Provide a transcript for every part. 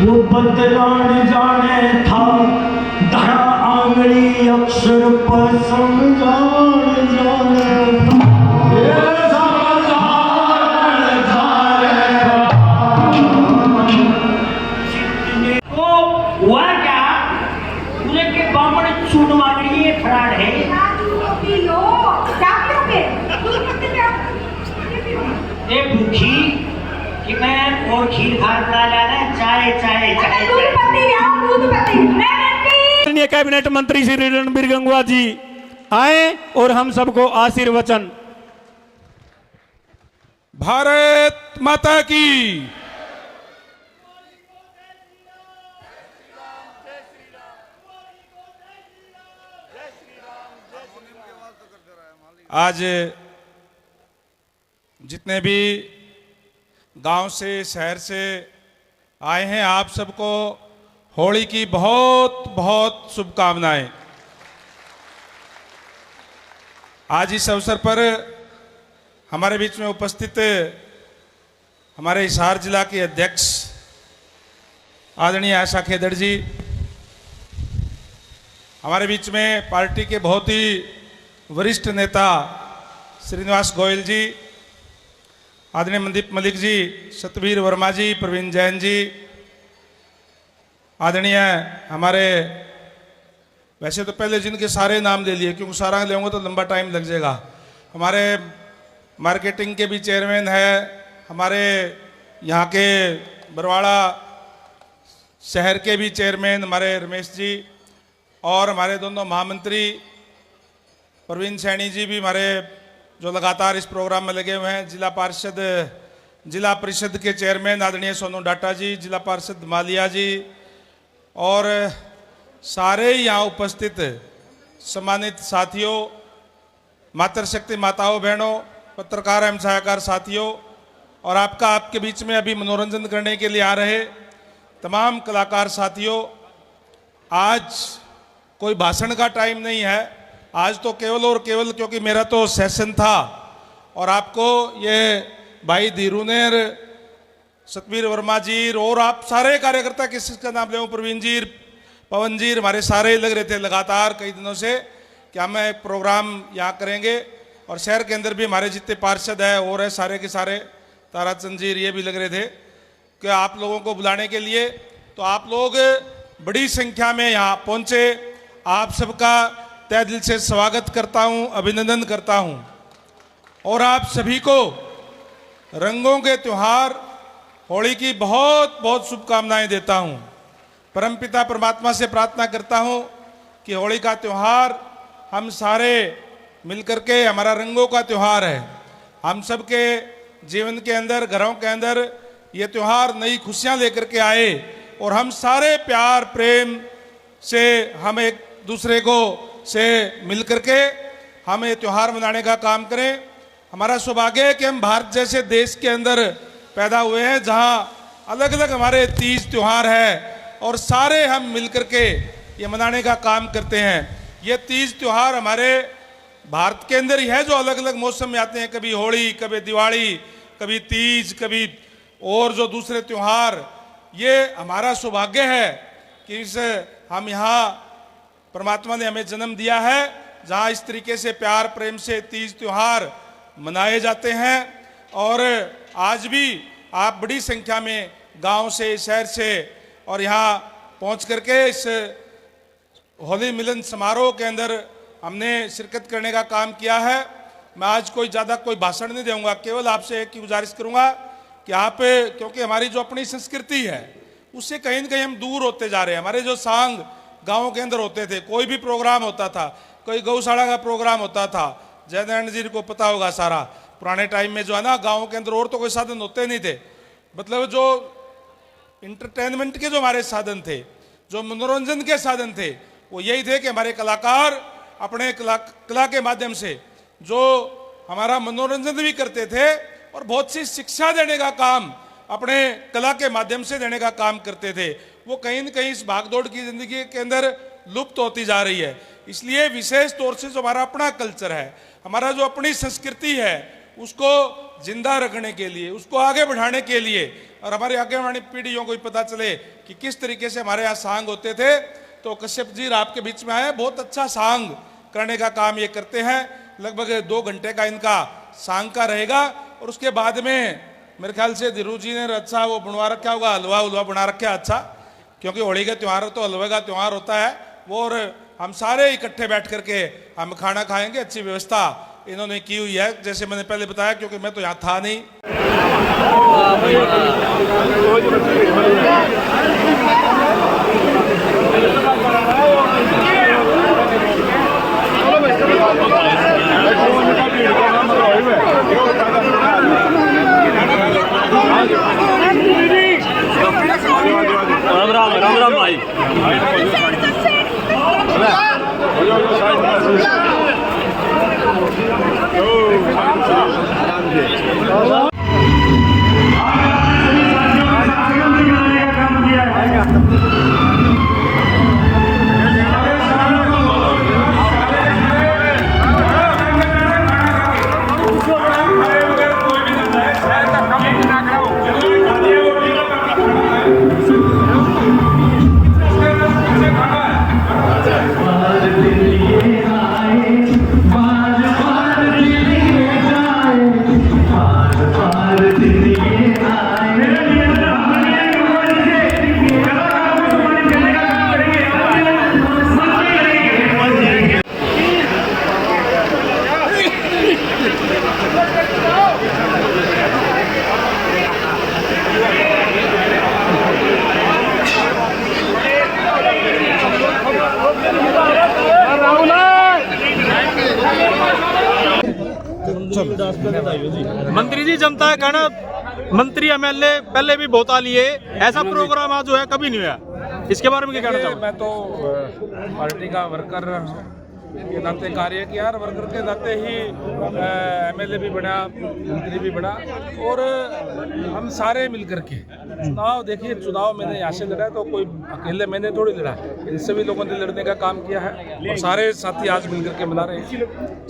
वो बदलाने जाने था धड़ा आंगली अक्षर पर समझाने जाने तो हुआ क्या पूरे के बामण चून मांगड़ी ये फरार है ये भूखी कि मैं और खीर खार बना लाना चाय चाय चाय माननीय कैबिनेट मंत्री श्री रणबीर गंगवा जी आए और हम सबको आशीर्वचन। भारत माता की। आज जितने भी गांव से शहर से आए हैं आप सबको होली की बहुत बहुत शुभकामनाएं। आज इस अवसर पर हमारे बीच में उपस्थित हमारे हिसार जिला के अध्यक्ष आदरणीय आशा खेदड़ जी, हमारे बीच में पार्टी के बहुत ही वरिष्ठ नेता श्रीनिवास गोयल जी, आदरणीय मनदीप मलिक जी, सतवीर वर्मा जी, प्रवीण जैन जी, आदरणीय हमारे, वैसे तो पहले जिनके सारे नाम ले लिए क्योंकि सारा लेंगे तो लंबा टाइम लग जाएगा, हमारे मार्केटिंग के भी चेयरमैन है, हमारे यहाँ के बरवाड़ा शहर के भी चेयरमैन हमारे रमेश जी, और हमारे दोनों महामंत्री प्रवीण सैनी जी भी हमारे जो लगातार इस प्रोग्राम में लगे हुए हैं, जिला परिषद के चेयरमैन आदरणीय सोनू डाटा जी, जिला पार्षद मालिया जी, और सारे यहाँ उपस्थित सम्मानित साथियों, मातृशक्ति माताओं बहनों, पत्रकार एवं सहायकार साथियों, और आपके बीच में अभी मनोरंजन करने के लिए आ रहे तमाम कलाकार साथियों, आज कोई भाषण का टाइम नहीं है, आज तो केवल और केवल क्योंकि मेरा तो सेशन था और आपको ये भाई धीरूनेर, सतवीर वर्मा जी और आप सारे कार्यकर्ता, किसका नाम ले, प्रवीण जी, पवन जी, हमारे सारे लग रहे थे लगातार कई दिनों से कि हम एक प्रोग्राम यहाँ करेंगे, और शहर के अंदर भी हमारे जितने पार्षद है और है सारे के सारे, ताराचंद जी ये भी लग रहे थे कि आप लोगों को बुलाने के लिए, तो आप लोग बड़ी संख्या में यहाँ पहुँचे। आप सबका तहे दिल से स्वागत करता हूँ, अभिनंदन करता हूँ, और आप सभी को रंगों के त्योहार होली की बहुत बहुत शुभकामनाएं देता हूँ। परमपिता परमात्मा से प्रार्थना करता हूँ कि होली का त्योहार हम सारे मिलकर के, हमारा रंगों का त्योहार है, हम सबके जीवन के अंदर, घरों के अंदर ये त्योहार नई खुशियाँ लेकर के आए, और हम सारे प्यार प्रेम से हम एक दूसरे को से मिल करके हम ये त्यौहार मनाने का काम करें। हमारा सौभाग्य है कि हम भारत जैसे देश के अंदर पैदा हुए हैं जहां अलग अलग हमारे तीज त्यौहार है और सारे हम मिल करके ये मनाने का काम करते हैं। ये तीज त्यौहार हमारे भारत के अंदर ही है जो अलग अलग मौसम में आते हैं, कभी होली, कभी दिवाली, कभी तीज, कभी और जो दूसरे त्यौहार। ये हमारा सौभाग्य है कि इस हम यहाँ परमात्मा ने हमें जन्म दिया है जहाँ इस तरीके से प्यार प्रेम से तीज त्योहार मनाए जाते हैं। और आज भी आप बड़ी संख्या में गांव से, शहर से और यहाँ पहुँच करके इस होली मिलन समारोह के अंदर हमने शिरकत करने का काम किया है। मैं आज कोई भाषण नहीं दूंगा, केवल आपसे एक ही गुजारिश करूंगा कि आप, क्योंकि हमारी जो अपनी संस्कृति है उससे कहीं न कहीं हम दूर होते जा रहे हैं। हमारे जो सांग गाँव के अंदर होते थे, कोई भी प्रोग्राम होता था, कोई गौशाला का प्रोग्राम होता था, जयनारायण जी को पता होगा सारा, पुराने टाइम में जो है ना गाँव के अंदर और तो कोई साधन होते नहीं थे। मतलब जो इंटरटेनमेंट के जो हमारे साधन थे, जो मनोरंजन के साधन थे, वो यही थे कि हमारे कलाकार अपने कला के माध्यम से जो हमारा मनोरंजन भी करते थे और बहुत सी शिक्षा देने का काम अपने कला के माध्यम से देने का काम करते थे। वो कहीं न कहीं इस भागदौड़ की जिंदगी के अंदर लुप्त होती जा रही है। इसलिए विशेष तौर से जो हमारा अपना कल्चर है, हमारा जो अपनी संस्कृति है, उसको जिंदा रखने के लिए, उसको आगे बढ़ाने के लिए, और हमारे आगे वाली पीढ़ियों को भी पता चले कि किस तरीके से हमारे यहाँ सांग होते थे, तो कश्यप जी आपके बीच में आए, बहुत अच्छा सांग करने का काम ये करते हैं। लगभग 2 घंटे का इनका सांग का रहेगा और उसके बाद में मेरे ख्याल से धीरू जी ने अच्छा वो बनवा रखा होगा, हलवा बना रखा है अच्छा, क्योंकि होली का त्यौहार तो हलवे का त्यौहार होता है वो, और हम सारे इकट्ठे बैठ करके हम खाना खाएंगे। अच्छी व्यवस्था इन्होंने की हुई है, जैसे मैंने पहले बताया, क्योंकि मैं तो यहाँ था नहीं। राम राम भाई। मंत्री जी, जनता का कहना, मंत्री एमएलए पहले भी बहुत आ लिए, ऐसा प्रोग्राम आज जो है कभी नहीं हुआ, इसके बारे में क्या कहना चाहोगे? मैं तो पार्टी का वर्कर के नाते कार्य किया और वर्कर के नाते ही एमएलए भी बना, मंत्री भी बना, और हम सारे मिलकर के चुनाव, देखिए चुनाव मैंने यहाँ से लड़ा, तो कोई अकेले मैंने थोड़ी लड़ा, इन सभी लोगों ने लड़ने का काम किया है और सारे साथी आज मिलकर के मना रहे हैं।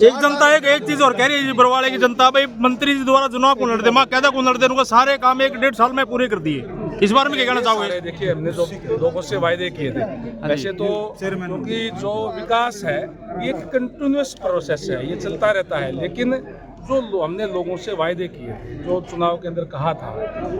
एक जनता एक चीज और कह रही है, बरवाड़े की जनता, भाई मंत्री जी द्वारा चुनाव को लड़ते, माँ कहता को लड़ते, उनका सारे काम 1-1.5 साल में पूरे कर दिए, इस बारे में क्या कहना चाहोगे? देखिए हमने तो लोगों से वायदे किए थे, वैसे तो क्योंकि जो विकास है ये एक कंटिन्यूअस प्रोसेस है, ये चलता रहता है, लेकिन जो हमने लोगों से वायदे किए थे, जो चुनाव के अंदर कहा था,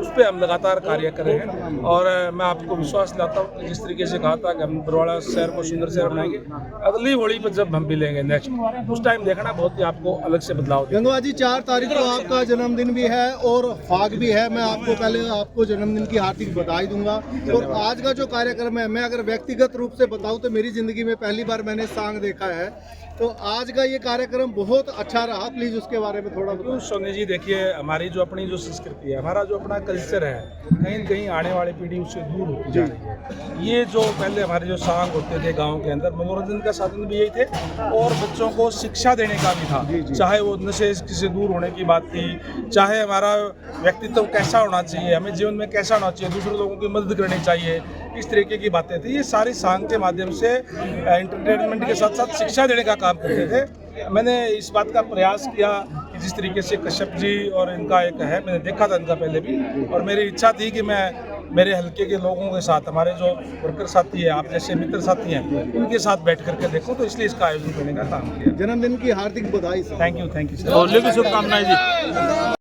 उस पर हम लगातार कार्य कर रहे हैं। और मैं आपको विश्वास दिलाता हूँ कि जिस तरीके से कहा था कि हम बरवाड़ा शहर को सुंदर शहर बनाएंगे, अगली होली पर जब हम मिलेंगे नेक्स्ट, उस टाइम देखना बहुत ही आपको अलग से बदलाव। गंगवा जी, 4 तारीख को आपका जन्मदिन भी है और फाग भी है, मैं आपको पहले आपको जन्मदिन की हार्दिक बधाई दूंगा। और आज का जो कार्यक्रम है, मैं अगर व्यक्तिगत रूप से बताऊं तो मेरी जिंदगी में पहली बार मैंने सांग देखा है, तो आज का ये कार्यक्रम बहुत अच्छा रहा, प्लीज उसके बारे में थोड़ा बताओ। सोनी जी, देखिए हमारी जो अपनी जो संस्कृति है, हमारा जो अपना कल्चर है, कहीं न कहीं आने वाली पीढ़ी उससे दूर होती जा रही है। ये जो पहले हमारे जो सांग होते थे गांव के अंदर, मनोरंजन का साधन भी यही थे और बच्चों को शिक्षा देने का भी था, चाहे वो नशे से दूर होने की बात थी, चाहे हमारा व्यक्तित्व कैसा होना चाहिए, हमें जीवन में कैसा होना चाहिए, दूसरे लोगों की मदद करनी चाहिए, इस तरीके की बातें थी। ये सारी सांग के माध्यम से एंटरटेनमेंट के साथ साथ शिक्षा देने का काम करते थे। मैंने इस बात का प्रयास किया कि जिस तरीके से कश्यप जी और इनका एक है, मैंने देखा था इनका पहले भी, और मेरी इच्छा थी कि मैं मेरे हल्के के लोगों के साथ, हमारे जो वर्कर साथी है, आप जैसे मित्र साथी हैं, उनके साथ बैठ करके देखूं, तो इसलिए इसका आयोजन करने का काम किया। जन्मदिन की हार्दिक बधाई। Thank you sir. होली की शुभकामनाएं जी।